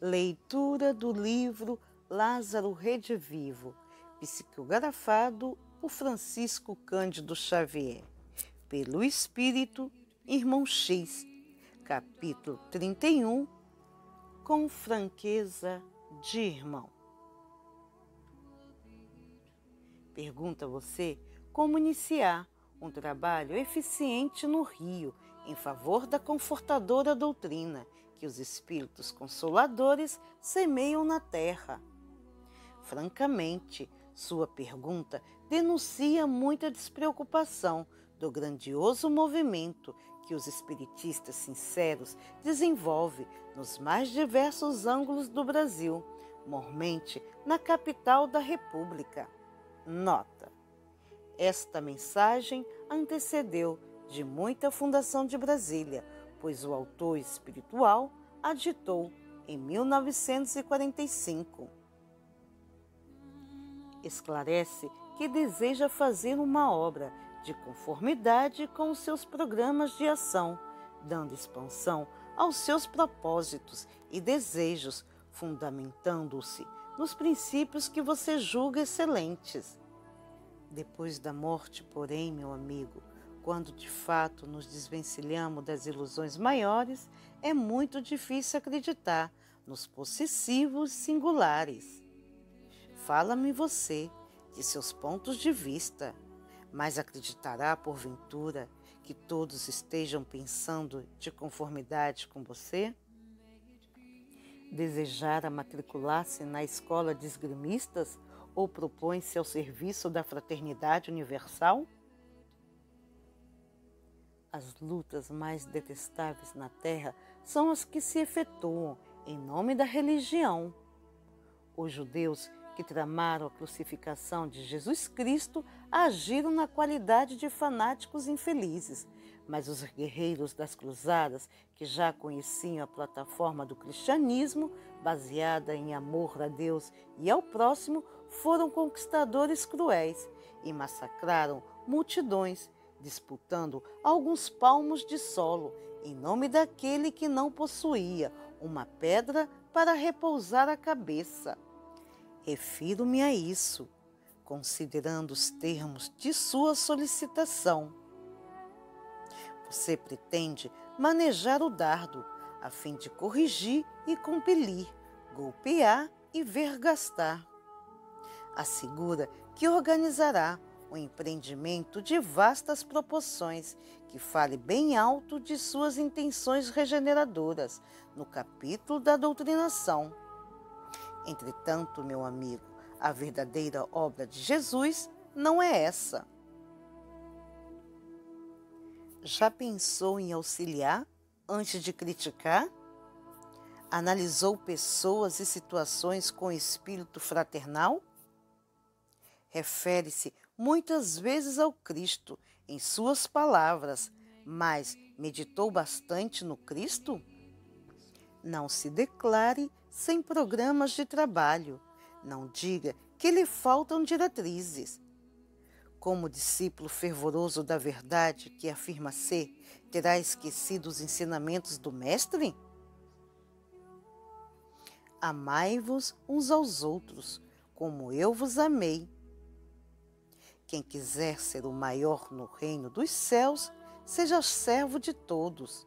Leitura do livro Lázaro Redivivo, psicografado por Francisco Cândido Xavier, pelo Espírito Irmão X, capítulo 31, com franqueza de irmão. Pergunta você como iniciar um trabalho eficiente no Rio em favor da confortadora doutrina que os Espíritos Consoladores semeiam na Terra. Francamente, sua pergunta denuncia muita despreocupação do grandioso movimento que os espiritistas sinceros desenvolvem nos mais diversos ângulos do Brasil, mormente na capital da República. Nota: esta mensagem antecedeu de muita fundação de Brasília, pois o autor espiritual a ditou em 1945. Esclarece que deseja fazer uma obra de conformidade com os seus programas de ação, dando expansão aos seus propósitos e desejos, fundamentando-se nos princípios que você julga excelentes. Depois da morte, porém, meu amigo, quando de fato nos desvencilhamos das ilusões maiores, é muito difícil acreditar nos possessivos singulares. Fala-me você de seus pontos de vista, mas acreditará, porventura, que todos estejam pensando de conformidade com você? Desejara matricular-se na escola de esgrimistas ou propõe-se ao serviço da fraternidade universal? As lutas mais detestáveis na Terra são as que se efetuam em nome da religião. Os judeus que tramaram a crucificação de Jesus Cristo agiram na qualidade de fanáticos infelizes, mas os guerreiros das cruzadas, que já conheciam a plataforma do cristianismo, baseada em amor a Deus e ao próximo, foram conquistadores cruéis e massacraram multidões, disputando alguns palmos de solo, em nome daquele que não possuía uma pedra para repousar a cabeça. Refiro-me a isso, considerando os termos de sua solicitação. Você pretende manejar o dardo, a fim de corrigir e compelir, golpear e vergastar. Assegura que organizará um empreendimento de vastas proporções, que fale bem alto de suas intenções regeneradoras, no capítulo da doutrinação. Entretanto, meu amigo, a verdadeira obra de Jesus não é essa. Já pensou em auxiliar antes de criticar? Analisou pessoas e situações com espírito fraternal? Refere-se muitas vezes ao Cristo em suas palavras, mas meditou bastante no Cristo? Não se declare sem programas de trabalho. Não diga que lhe faltam diretrizes. Como discípulo fervoroso da verdade que afirma ser, terá esquecido os ensinamentos do Mestre? Amai-vos uns aos outros, como eu vos amei. Quem quiser ser o maior no reino dos céus, seja servo de todos.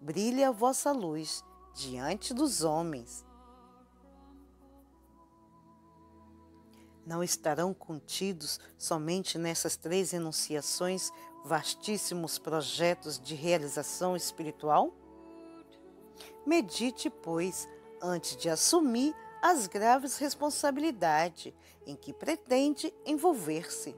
Brilhe a vossa luz diante dos homens. Não estarão contidos somente nessas 3 enunciações vastíssimos projetos de realização espiritual? Medite, pois, antes de assumir as graves responsabilidades em que pretende envolver-se.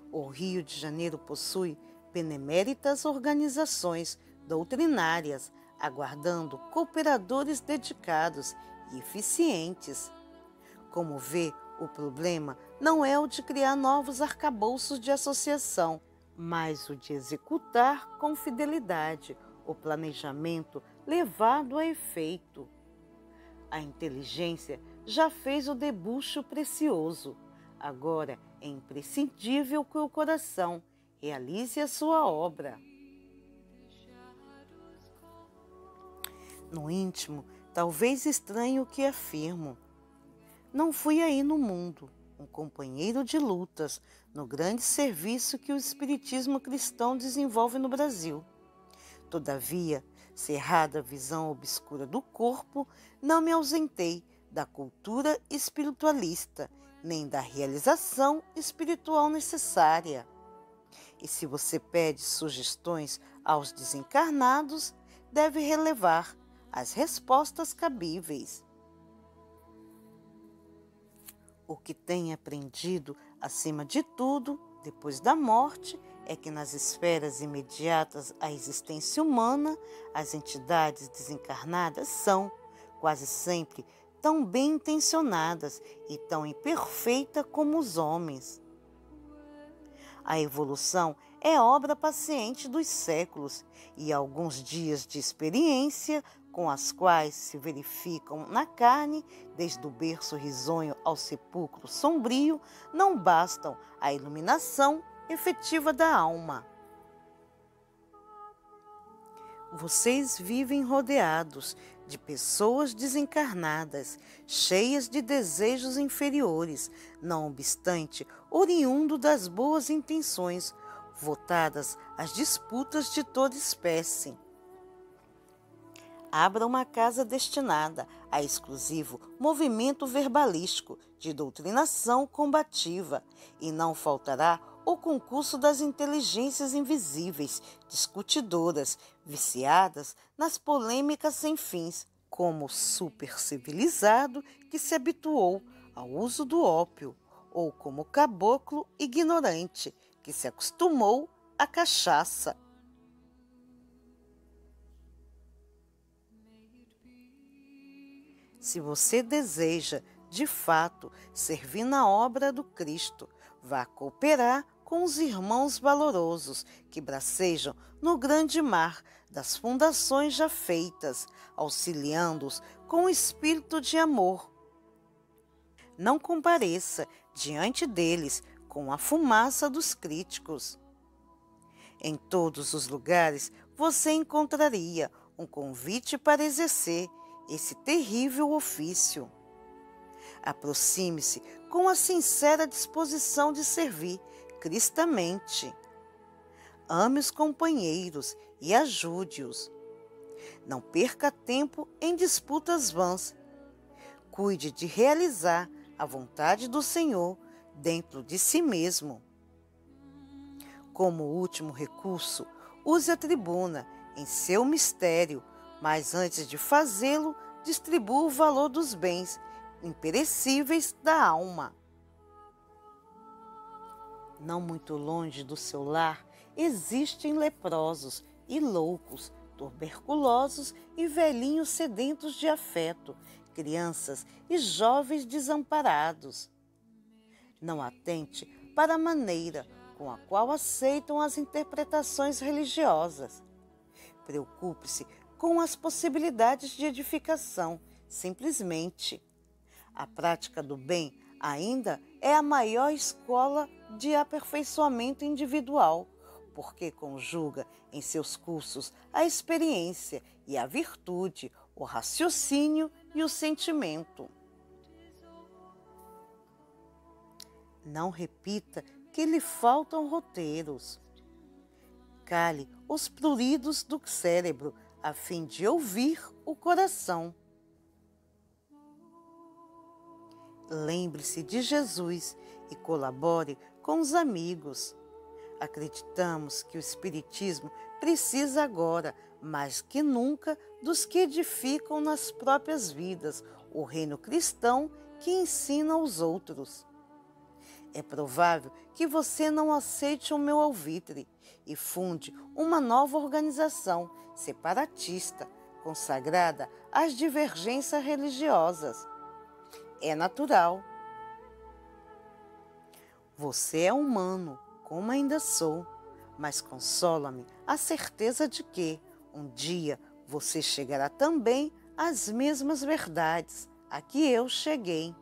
O Rio de Janeiro possui beneméritas organizações doutrinárias, aguardando cooperadores dedicados e eficientes. Como vê, o problema não é o de criar novos arcabouços de associação, mas o de executar com fidelidade o planejamento levado a efeito. A inteligência já fez o debuxo precioso. Agora é imprescindível que o coração realize a sua obra. No íntimo, talvez estranhe o que afirmo. Não fui aí no mundo, um companheiro de lutas, no grande serviço que o espiritismo cristão desenvolve no Brasil. Todavia, cerrada a visão obscura do corpo, não me ausentei da cultura espiritualista, nem da realização espiritual necessária. E se você pede sugestões aos desencarnados, deve relevar as respostas cabíveis. O que tem aprendido, acima de tudo, depois da morte, é que nas esferas imediatas à existência humana, as entidades desencarnadas são, quase sempre, tão bem intencionadas e tão imperfeitas como os homens. A evolução é obra paciente dos séculos e alguns dias de experiência com as quais se verificam na carne, desde o berço risonho ao sepulcro sombrio, não bastam à iluminação efetiva da alma. Vocês vivem rodeados de pessoas desencarnadas, cheias de desejos inferiores, não obstante, oriundo das boas intenções, votadas às disputas de toda espécie. Abra uma casa destinada a exclusivo movimento verbalístico de doutrinação combativa e não faltará o concurso das inteligências invisíveis, discutidoras, viciadas nas polêmicas sem fins, como o supercivilizado que se habituou ao uso do ópio, ou como o caboclo ignorante que se acostumou à cachaça. Se você deseja, de fato, servir na obra do Cristo, vá cooperar com os irmãos valorosos que bracejam no grande mar das fundações já feitas, auxiliando-os com o espírito de amor. Não compareça diante deles com a fumaça dos críticos. Em todos os lugares você encontraria um convite para exercer esse terrível ofício. Aproxime-se com a sincera disposição de servir cristamente. Ame os companheiros e ajude-os. Não perca tempo em disputas vãs. Cuide de realizar a vontade do Senhor dentro de si mesmo. Como último recurso, use a tribuna em seu mistério, mas antes de fazê-lo, distribua o valor dos bens imperecíveis da alma. Não muito longe do seu lar, existem leprosos e loucos, tuberculosos e velhinhos sedentos de afeto, crianças e jovens desamparados. Não atente para a maneira com a qual aceitam as interpretações religiosas. Preocupe-se com as possibilidades de edificação, simplesmente. A prática do bem ainda é a maior escola de aperfeiçoamento individual, porque conjuga em seus cursos a experiência e a virtude, o raciocínio e o sentimento. Não repita que lhe faltam roteiros. Cale os pruridos do cérebro, a fim de ouvir o coração. Lembre-se de Jesus e colabore com os amigos. Acreditamos que o Espiritismo precisa agora, mais que nunca, dos que edificam nas próprias vidas o reino cristão que ensina aos outros. É provável que você não aceite o meu alvitre e funde uma nova organização separatista, consagrada às divergências religiosas. É natural. Você é humano, como ainda sou, mas consola-me a certeza de que, um dia, você chegará também às mesmas verdades a que eu cheguei.